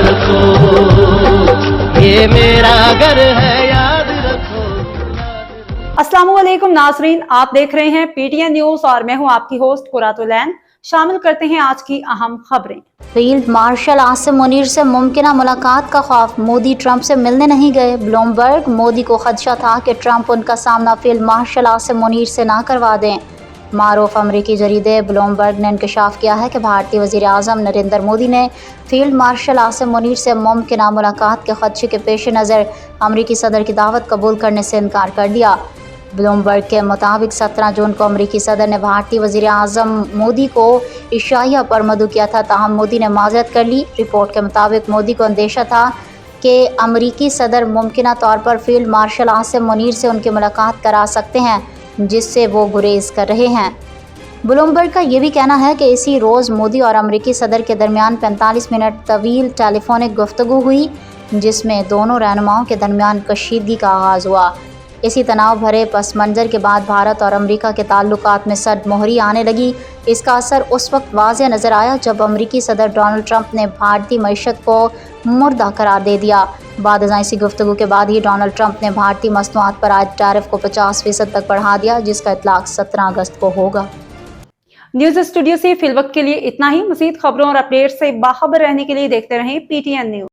رکھو، یہ میرا گھر ہے یاد رکھو۔ السلام علیکم ناظرین، آپ دیکھ رہے ہیں پی ٹی این نیوز اور میں ہوں آپ کی ہوسٹ قرۃ العین۔ شامل کرتے ہیں آج کی اہم خبریں۔ فیلڈ مارشل عاصم منیر سے ممکنہ ملاقات کا خوف، مودی ٹرمپ سے ملنے نہیں گئے۔ بلومبرگ: مودی کو خدشہ تھا کہ ٹرمپ ان کا سامنا فیلڈ مارشل عاصم منیر سے نہ کروا دیں۔ معروف امریکی جریدے بلومبرگ نے انکشاف کیا ہے کہ بھارتی وزیر اعظم نریندر مودی نے فیلڈ مارشل عاصم منیر سے ممکنہ ملاقات کے خدشے کے پیش نظر امریکی صدر کی دعوت قبول کرنے سے انکار کر دیا۔ بلومبرگ کے مطابق 17 جون کو امریکی صدر نے بھارتی وزیر اعظم مودی کو عشائیہ پر مدعو کیا تھا، تاہم مودی نے معذرت کر لی۔ رپورٹ کے مطابق مودی کو اندیشہ تھا کہ امریکی صدر ممکنہ طور پر فیلڈ مارشل عاصم منیر سے ان کی ملاقات کرا سکتے ہیں، جس سے وہ گریز کر رہے ہیں۔ بلومبرگ کا یہ بھی کہنا ہے کہ اسی روز مودی اور امریکی صدر کے درمیان 45 منٹ طویل ٹیلی فونک گفتگو ہوئی، جس میں دونوں رہنماؤں کے درمیان کشیدگی کا آغاز ہوا۔ اسی تناؤ بھرے پس منظر کے بعد بھارت اور امریکہ کے تعلقات میں سرد مہری آنے لگی۔ اس کا اثر اس وقت واضح نظر آیا جب امریکی صدر ڈونلڈ ٹرمپ نے بھارتی معیشت کو مردہ قرار دے دیا۔ بعد ازاں اسی گفتگو کے بعد ہی ڈونلڈ ٹرمپ نے بھارتی مصنوعات پر عائد ٹیرف کو 50% تک بڑھا دیا، جس کا اطلاق 17 اگست کو ہوگا۔ نیوز اسٹوڈیو سے فی الوقت کے لیے اتنا ہی۔ مزید خبروں اور اپڈیٹ سے باخبر رہنے کے لیے دیکھتے رہیں پی ٹی این نیوز۔